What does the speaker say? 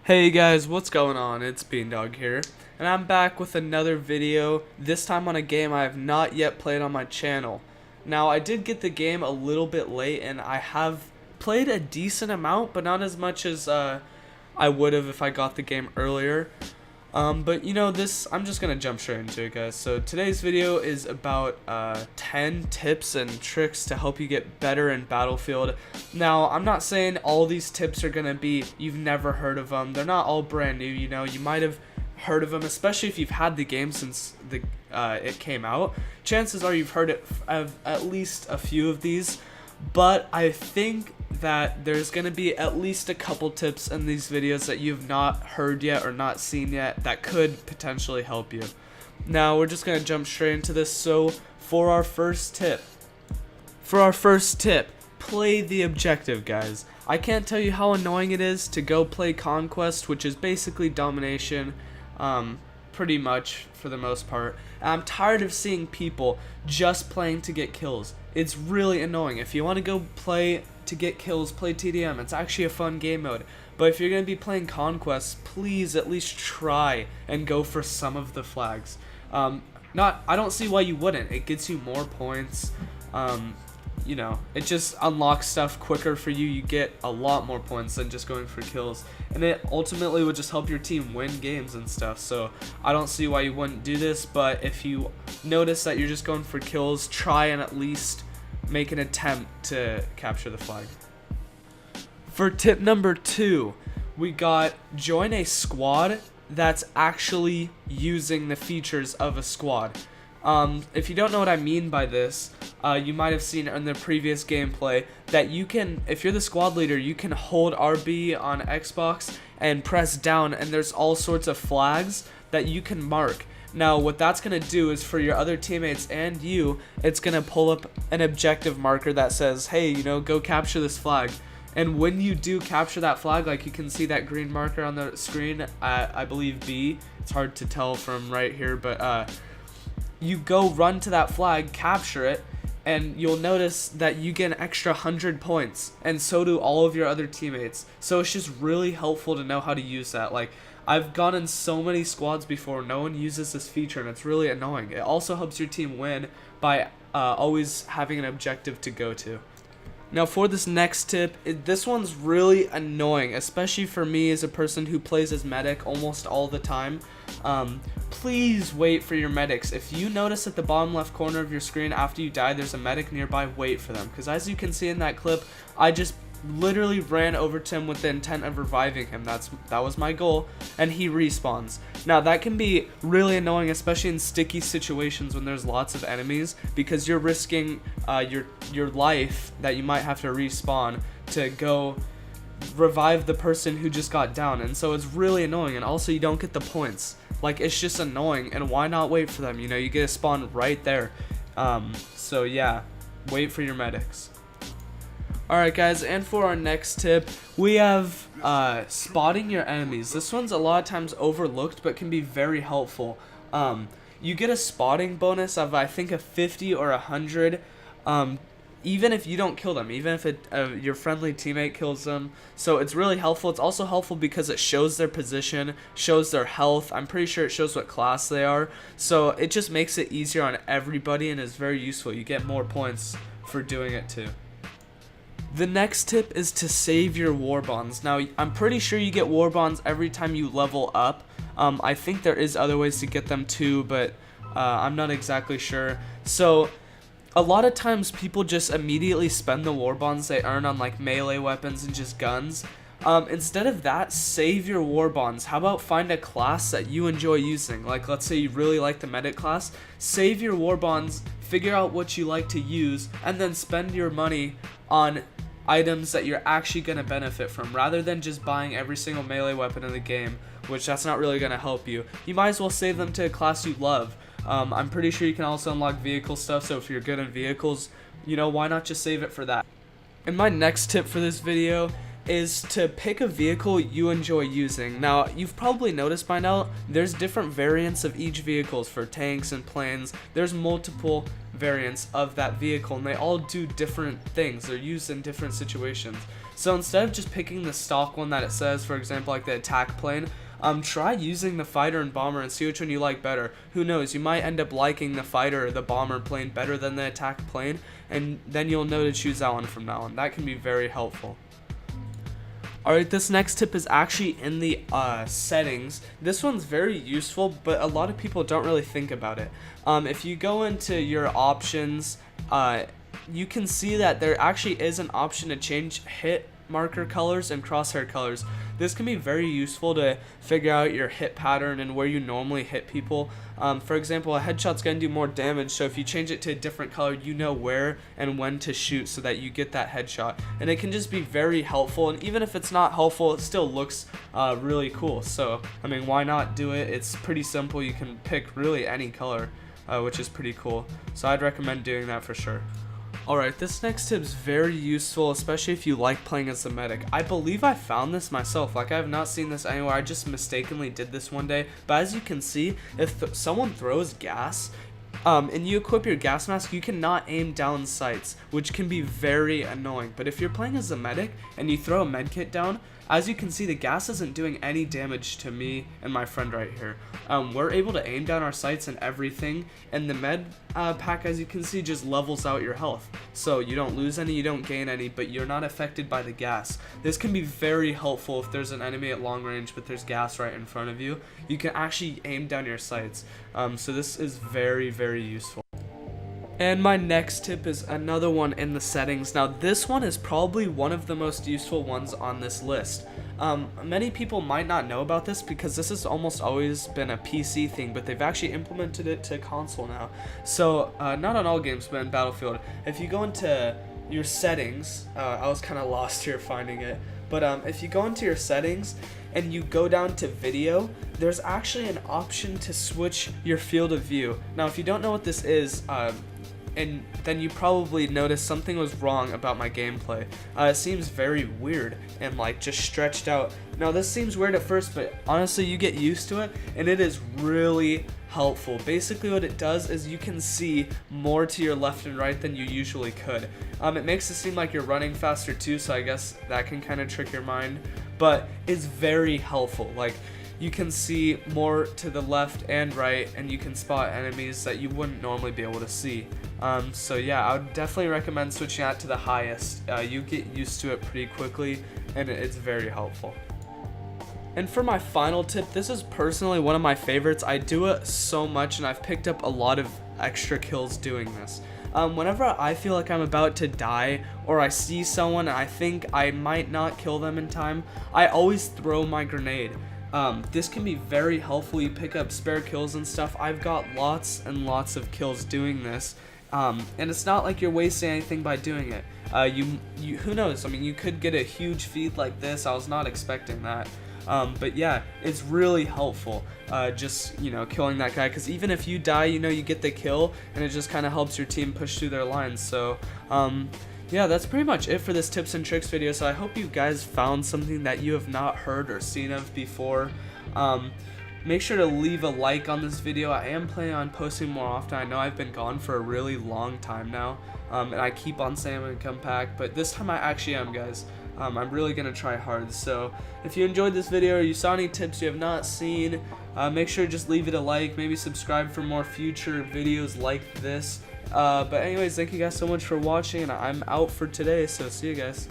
Hey guys, what's going on? It's Beandog here, and I'm back with another video, this time on a game I have not yet played on my channel. Now, I did get the game a little bit late, and I have played a decent amount, but not as much as I would have if I got the game earlier. But you know, I'm just gonna jump straight into it, guys. So today's video is about 10 tips and tricks to help you get better in Battlefield. Now, I'm not saying all these tips are gonna be you've never heard of them. They're not all brand new. You know, you might have heard of them, especially if you've had the game since it came out. Chances are you've heard of at least a few of these. But I think that there's going to be at least a couple tips in these videos that you've not heard yet or not seen yet that could potentially help you. Now we're just going to jump straight into this. So for our first tip, play the objective, guys. I can't tell you how annoying it is to go play Conquest, which is basically domination, pretty much for the most part. I'm tired of seeing people just playing to get kills. It's really annoying. If you want to go play to get kills, play TDM. It's actually a fun game mode. But if you're going to be playing Conquest, please at least try and go for some of the flags. I don't see why you wouldn't. It gets you more points. You know, it just unlocks stuff quicker for you. You get a lot more points than just going for kills, and it ultimately would just help your team win games and stuff. So I don't see why you wouldn't do this, but if you notice that you're just going for kills, try and at least make an attempt to capture the flag. For tip number 2, we got join a squad that's actually using the features of a squad. If you don't know what I mean by this, you might have seen in the previous gameplay that you can, if you're the squad leader, you can hold RB on Xbox and press down, and there's all sorts of flags that you can mark. Now, what that's going to do is for your other teammates and you, it's going to pull up an objective marker that says, hey, you know, go capture this flag. And when you do capture that flag, like you can see that green marker on the screen, I believe B, it's hard to tell from right here, but you go run to that flag, capture it, and you'll notice that you get an extra 100 points, and so do all of your other teammates. So it's just really helpful to know how to use that. Like, I've gone in so many squads before, no one uses this feature, and it's really annoying. It also helps your team win by always having an objective to go to. Now for this next tip, this one's really annoying, especially for me as a person who plays as medic almost all the time. Please wait for your medics. If you notice at the bottom left corner of your screen after you die there's a medic nearby, wait for them. Because as you can see in that clip, I just literally ran over to him with the intent of reviving him. That was my goal, and he respawns. Now that can be really annoying, especially in sticky situations when there's lots of enemies, because you're risking your life that you might have to respawn to go revive the person who just got down, and so it's really annoying. And also you don't get the points. Like, it's just annoying, and why not wait for them? You know, you get a spawn right there. So yeah, wait for your medics. Alright guys, and for our next tip, we have spotting your enemies. This one's a lot of times overlooked, but can be very helpful. You get a spotting bonus of, I think, a 50 or 100, even if you don't kill them, even if your friendly teammate kills them. So it's really helpful. It's also helpful because it shows their position, shows their health. I'm pretty sure it shows what class they are. So it just makes it easier on everybody and is very useful. You get more points for doing it too. The next tip is to save your war bonds. Now, I'm pretty sure you get war bonds every time you level up. I think there is other ways to get them too, but I'm not exactly sure. So a lot of times people just immediately spend the war bonds they earn on like melee weapons and just guns. Instead of that, save your war bonds. How about find a class that you enjoy using? Like, let's say you really like the medic class. Save your war bonds, figure out what you like to use, and then spend your money on items that you're actually going to benefit from, rather than just buying every single melee weapon in the game, which that's not really going to help you. You might as well save them to a class you love. I'm pretty sure you can also unlock vehicle stuff, so if you're good in vehicles, you know, why not just save it for that? And my next tip for this video is to pick a vehicle you enjoy using. Now, you've probably noticed by now, there's different variants of each vehicles for tanks and planes. There's multiple variants of that vehicle, and they all do different things. They're used in different situations. So instead of just picking the stock one that it says, for example, like the attack plane, try using the fighter and bomber and see which one you like better. Who knows, you might end up liking the fighter or the bomber plane better than the attack plane, and then you'll know to choose that one from now on. That can be very helpful. Alright, this next tip is actually in the settings. This one's very useful, but a lot of people don't really think about it. If you go into your options, you can see that there actually is an option to change hit marker colors and crosshair colors. This can be very useful to figure out your hit pattern and where you normally hit people. For example, a headshot's going to do more damage, so if you change it to a different color, you know where and when to shoot so that you get that headshot. And it can just be very helpful, and even if it's not helpful, it still looks really cool. So, I mean, why not do it? It's pretty simple. You can pick really any color, which is pretty cool. So I'd recommend doing that for sure. Alright, this next tip is very useful, especially if you like playing as a medic. I believe I found this myself. Like, I have not seen this anywhere. I just mistakenly did this one day. But as you can see, if someone throws gas, and you equip your gas mask, you cannot aim down sights, which can be very annoying. But if you're playing as a medic and you throw a med kit down, as you can see, the gas isn't doing any damage to me and my friend right here. We're able to aim down our sights and everything, and the med pack, as you can see, just levels out your health. So you don't lose any, you don't gain any, but you're not affected by the gas. This can be very helpful if there's an enemy at long range, but there's gas right in front of you. You can actually aim down your sights. So this is very, very useful. And my next tip is another one in the settings. Now this one is probably one of the most useful ones on this list. Many people might not know about this because this has almost always been a PC thing, but they've actually implemented it to console now. So not on all games, but in Battlefield, if you go into your settings, I was kind of lost here finding it, but if you go into your settings and you go down to video, there's actually an option to switch your field of view. Now if you don't know what this is, and then you probably noticed something was wrong about my gameplay. It seems very weird and like just stretched out. Now this seems weird at first, but honestly you get used to it and it is really helpful. Basically what it does is you can see more to your left and right than you usually could. It makes it seem like you're running faster too, so I guess that can kind of trick your mind, but it's very helpful. Like, you can see more to the left and right, and you can spot enemies that you wouldn't normally be able to see. So yeah, I would definitely recommend switching that to the highest. You get used to it pretty quickly, and it's very helpful. And for my final tip, this is personally one of my favorites. I do it so much, and I've picked up a lot of extra kills doing this. Whenever I feel like I'm about to die, or I see someone and I think I might not kill them in time, I always throw my grenade. This can be very helpful. You pick up spare kills and stuff. I've got lots and lots of kills doing this, and it's not like you're wasting anything by doing it. Who knows? I mean, you could get a huge feed like this. I was not expecting that. But yeah, it's really helpful, just, killing that guy, because even if you die, you get the kill, and it just kind of helps your team push through their lines. So, yeah, that's pretty much it for this tips and tricks video. So I hope you guys found something that you have not heard or seen of before. Make sure to leave a like on this video. I am planning on posting more often. I know I've been gone for a really long time now, and I keep on saying I'm going to come back, but this time I actually am, guys. I'm really going to try hard. So if you enjoyed this video or you saw any tips you have not seen, make sure to just leave it a like, maybe subscribe for more future videos like this. But anyways, thank you guys so much for watching, and I'm out for today, so see you guys.